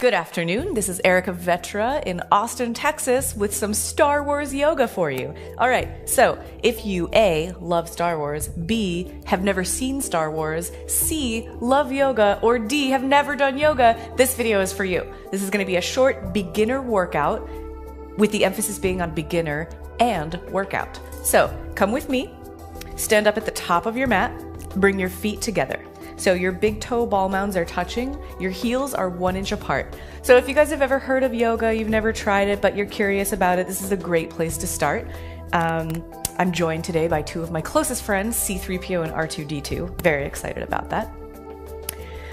Good afternoon, this is Erica Vetra in Austin, Texas with some Star Wars yoga for you. Alright, so if you A, love Star Wars, B, have never seen Star Wars, C, love yoga, or D, have never done yoga, this video is for you. This is going to be a short beginner workout with the emphasis being on beginner and workout. So come with me, stand up at the top of your mat, bring your feet together. So your big toe ball mounds are touching, your heels are 1 inch apart. So if you guys have ever heard of yoga, you've never tried it, but you're curious about it, this is a great place to start. I'm joined today by two of my closest friends, C-3PO and R2-D2. Very excited about that.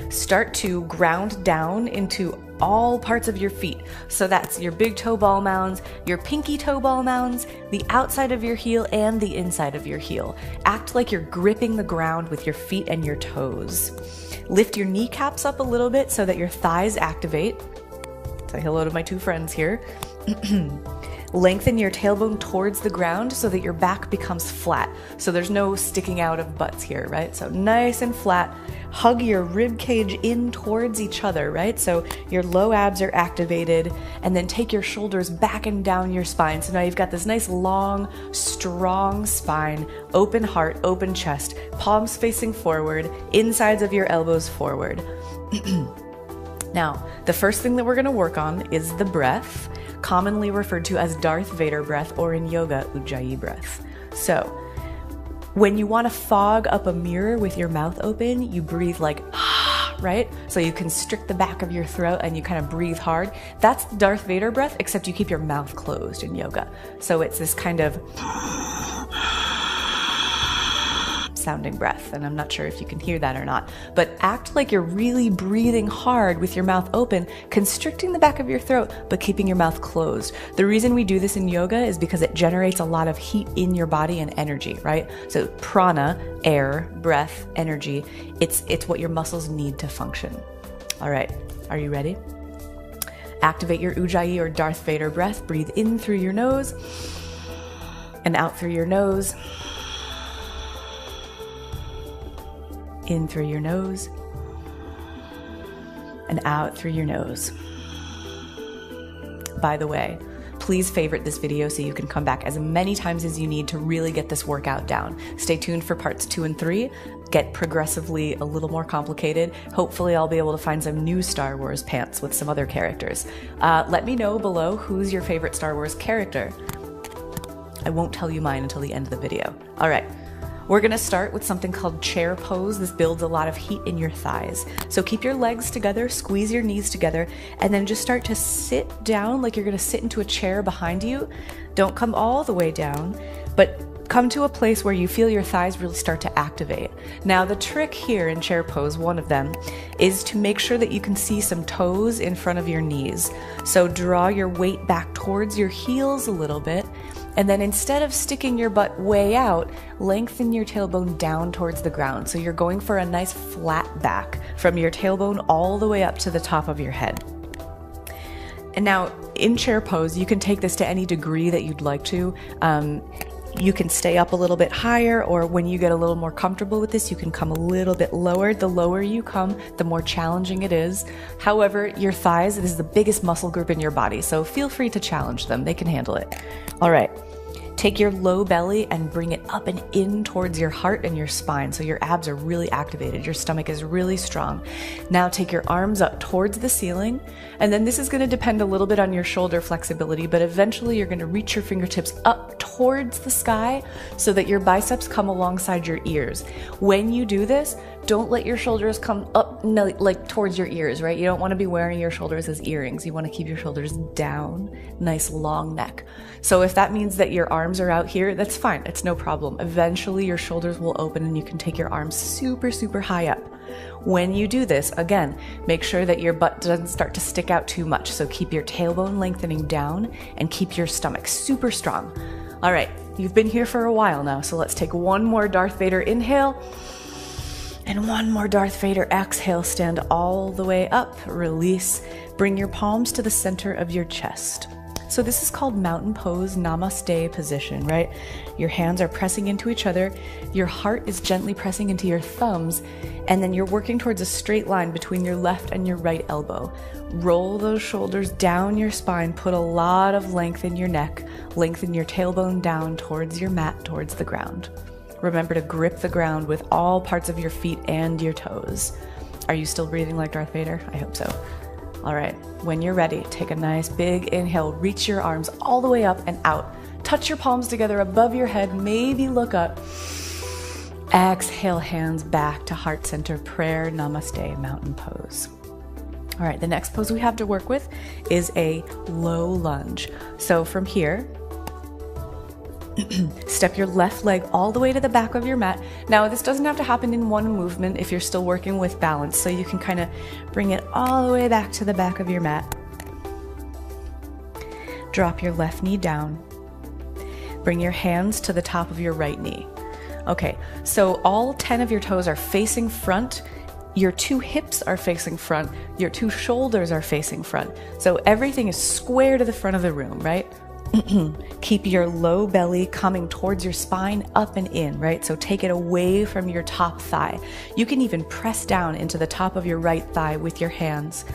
Start to ground down into all parts of your feet. So that's your big toe ball mounds, your pinky toe ball mounds, the outside of your heel and the inside of your heel. Act like you're gripping the ground with your feet and your toes. Lift your kneecaps up a little bit so that your thighs activate. Say hello to my two friends here. Lengthen your tailbone towards the ground so that your back becomes flat. So there's no sticking out of butts here, right? So nice and flat. Hug your rib cage in towards each other, right? So your low abs are activated, and then take your shoulders back and down your spine. So now you've got this nice long, strong spine, open heart, open chest, palms facing forward, insides of your elbows forward. Now, the first thing that we're going to work on is the breath, commonly referred to as Darth Vader breath, or in yoga, Ujjayi breath. So, when you want to fog up a mirror with your mouth open, you breathe like, right? So you constrict the back of your throat and you kind of breathe hard. That's Darth Vader breath, except you keep your mouth closed in yoga. So it's this kind of sounding breath, and I'm not sure if you can hear that or not, but act like you're really breathing hard with your mouth open, constricting the back of your throat, but keeping your mouth closed. The reason we do this in yoga is because it generates a lot of heat in your body and energy, right? So prana, air, breath, energy, it's what your muscles need to function. All right, are you ready? Activate your Ujjayi or Darth Vader breath. Breathe in through your nose and out through your nose. In through your nose and out through your nose. By the way, please favorite this video so you can come back as many times as you need to really get this workout down. Stay tuned for parts 2 and 3. Get progressively a little more complicated. Hopefully I'll be able to find some new Star Wars pants with some other characters. Let me know below who's your favorite Star Wars character. I won't tell you mine until the end of the video. All right. We're going to start with something called chair pose. This builds a lot of heat in your thighs. So keep your legs together, squeeze your knees together, and then just start to sit down like you're going to sit into a chair behind you. Don't come all the way down, but come to a place where you feel your thighs really start to activate. Now, the trick here in chair pose, one of them, is to make sure that you can see some toes in front of your knees. So draw your weight back towards your heels a little bit, and then instead of sticking your butt way out, lengthen your tailbone down towards the ground. So you're going for a nice flat back from your tailbone all the way up to the top of your head. And now in chair pose, you can take this to any degree that you'd like to. You can stay up a little bit higher, or when you get a little more comfortable with this, you can come a little bit lower. The lower you come, the more challenging it is. However, your thighs, this is the biggest muscle group in your body, so feel free to challenge them. They can handle it. All right. Take your low belly and bring it up and in towards your heart and your spine. So your abs are really activated. Your stomach is really strong. Now take your arms up towards the ceiling. And then this is going to depend a little bit on your shoulder flexibility, but eventually you're going to reach your fingertips up towards the sky so that your biceps come alongside your ears. When you do this, don't let your shoulders come up like towards your ears, right? You don't want to be wearing your shoulders as earrings. You want to keep your shoulders down, nice long neck. So if that means that your arms are out here, that's fine. It's no problem. Eventually your shoulders will open and you can take your arms super, super high up. When you do this, again, make sure that your butt doesn't start to stick out too much. So keep your tailbone lengthening down and keep your stomach super strong. All right, you've been here for a while now, so let's take one more Darth Vader inhale. And one more Darth Vader exhale. Stand all the way up, release. Bring your palms to the center of your chest. So this is called mountain pose, namaste position, right? Your hands are pressing into each other, your heart is gently pressing into your thumbs, and then you're working towards a straight line between your left and your right elbow. Roll those shoulders down your spine, put a lot of length in your neck, lengthen your tailbone down towards your mat, towards the ground. Remember to grip the ground with all parts of your feet and your toes. Are you still breathing like Darth Vader? I hope so. All right, when you're ready, take a nice big inhale, reach your arms all the way up and out. Touch your palms together above your head, maybe look up. Exhale, hands back to heart center, prayer, namaste, mountain pose. All right, the next pose we have to work with is a low lunge. So from here, step your left leg all the way to the back of your mat. Now, this doesn't have to happen in one movement if you're still working with balance, so you can kind of bring it all the way back to the back of your mat. Drop your left knee down. Bring your hands to the top of your right knee. Okay, so all 10 of your toes are facing front. Your 2 hips are facing front. Your 2 shoulders are facing front. So everything is square to the front of the room, right? Keep your low belly coming towards your spine, up and in, right? So take it away from your top thigh. You can even press down into the top of your right thigh with your hands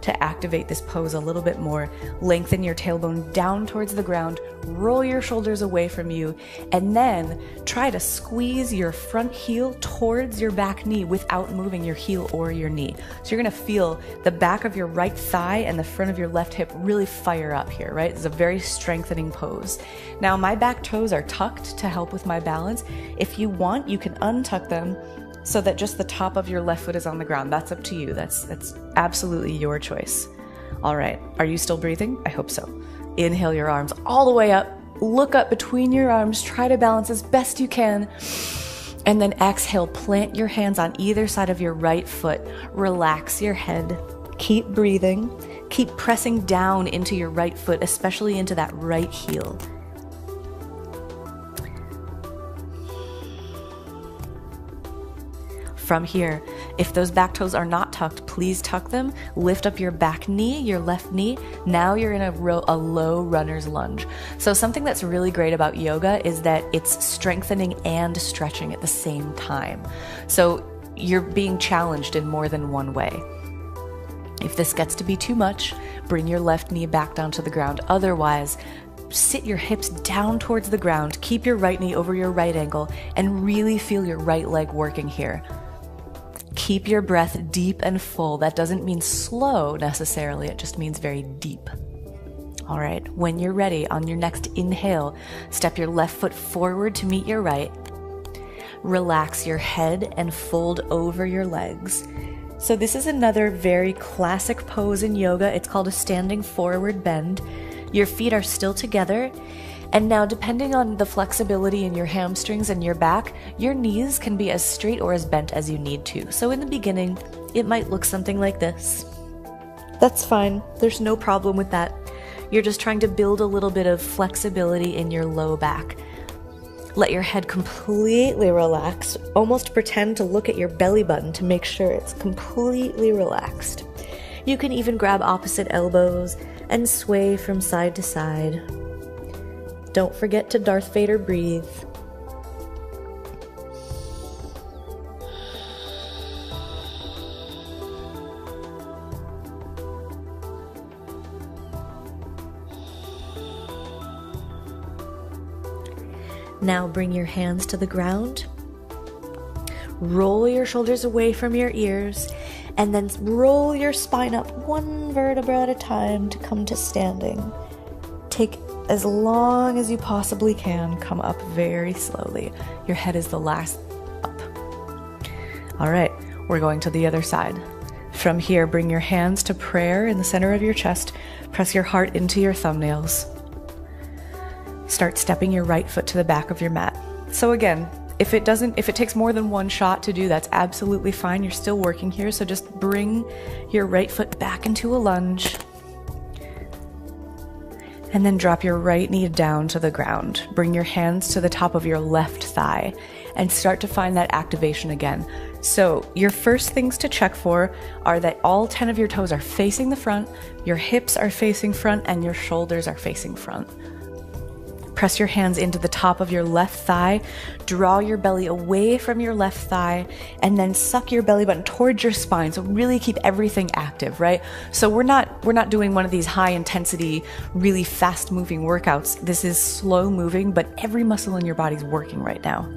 to activate this pose a little bit more. Lengthen your tailbone down towards the ground, roll your shoulders away from you, and then try to squeeze your front heel towards your back knee without moving your heel or your knee. So you're gonna feel the back of your right thigh and the front of your left hip really fire up here, right? It's a very strengthening pose. Now, my back toes are tucked to help with my balance. If you want, you can untuck them so that just the top of your left foot is on the ground. That's up to you. That's absolutely your choice. All right, are you still breathing? I hope so. Inhale your arms all the way up. Look up between your arms. Try to balance as best you can. And then exhale, plant your hands on either side of your right foot. Relax your head. Keep breathing. Keep pressing down into your right foot, especially into that right heel. From here, if those back toes are not tucked, please tuck them. Lift up your back knee, your left knee. Now you're in a low runner's lunge. So something that's really great about yoga is that it's strengthening and stretching at the same time. So you're being challenged in more than one way. If this gets to be too much, bring your left knee back down to the ground. Otherwise, sit your hips down towards the ground, keep your right knee over your right ankle, and really feel your right leg working here. Keep your breath deep and full. That doesn't mean slow necessarily, it just means very deep. All right, when you're ready, on your next inhale, step your left foot forward to meet your right. Relax your head and fold over your legs. So this is another very classic pose in yoga. It's called a standing forward bend. Your feet are still together. And now, depending on the flexibility in your hamstrings and your back, your knees can be as straight or as bent as you need to. So in the beginning, it might look something like this. That's fine. There's no problem with that. You're just trying to build a little bit of flexibility in your low back. Let your head completely relax. Almost pretend to look at your belly button to make sure it's completely relaxed. You can even grab opposite elbows and sway from side to side. Don't forget to Darth Vader breathe. Now bring your hands to the ground. Roll your shoulders away from your ears, and then roll your spine up one vertebra at a time to come to standing. Take as long as you possibly can. Come up very slowly. Your head is the last up. All right, we're going to the other side. From here, bring your hands to prayer in the center of your chest. Press your heart into your thumbnails. Start stepping your right foot to the back of your mat. So again, if it takes more than one shot to do, that's absolutely fine. You're still working here, so just bring your right foot back into a lunge. And then drop your right knee down to the ground. Bring your hands to the top of your left thigh. and start to find that activation again. So your first things to check for are that all 10 of your toes are facing the front, your hips are facing front, and your shoulders are facing front. Press your hands into the top of your left thigh, draw your belly away from your left thigh, and then suck your belly button towards your spine. So really keep everything active, right? So we're not doing one of these high intensity, really fast moving workouts. This is slow moving, but every muscle in your body's working right now.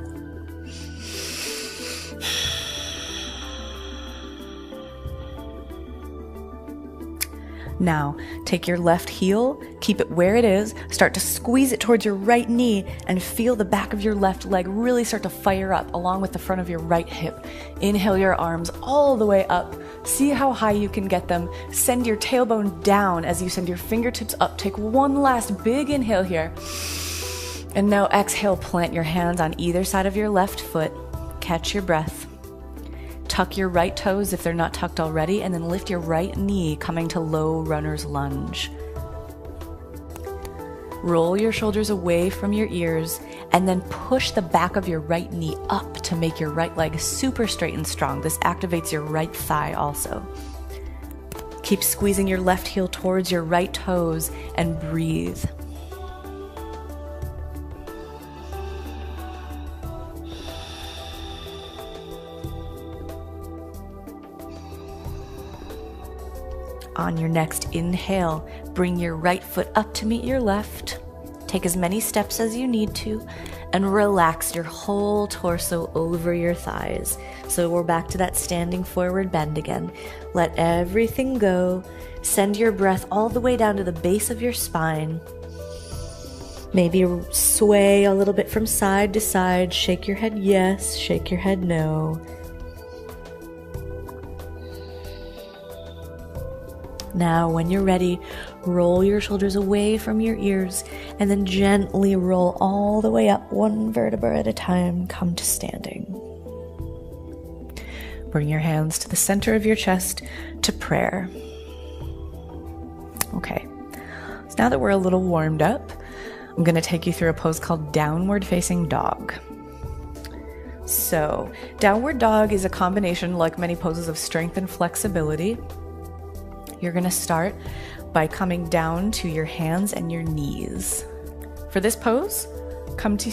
Now, take your left heel, keep it where it is, start to squeeze it towards your right knee, and feel the back of your left leg really start to fire up along with the front of your right hip. Inhale your arms all the way up. See how high you can get them. Send your tailbone down as you send your fingertips up. Take one last big inhale here. And now exhale, plant your hands on either side of your left foot. Catch your breath. Tuck your right toes if they're not tucked already, and then lift your right knee, coming to low runner's lunge. Roll your shoulders away from your ears, and then push the back of your right knee up to make your right leg super straight and strong. This activates your right thigh also. Keep squeezing your left heel towards your right toes and breathe. On your next inhale, bring your right foot up to meet your left. Take as many steps as you need to, and relax your whole torso over your thighs. So we're back to that standing forward bend again. Let everything go. Send your breath all the way down to the base of your spine. Maybe sway a little bit from side to side. Shake your head yes, shake your head no. Now, when you're ready, roll your shoulders away from your ears and then gently roll all the way up, one vertebra at a time. Come to standing. Bring your hands to the center of your chest to prayer. Okay, so now that we're a little warmed up, I'm going to take you through a pose called Downward Facing Dog. So, Downward Dog is a combination, like many poses, of strength and flexibility. You're going to start by coming down to your hands and your knees. For this pose, come to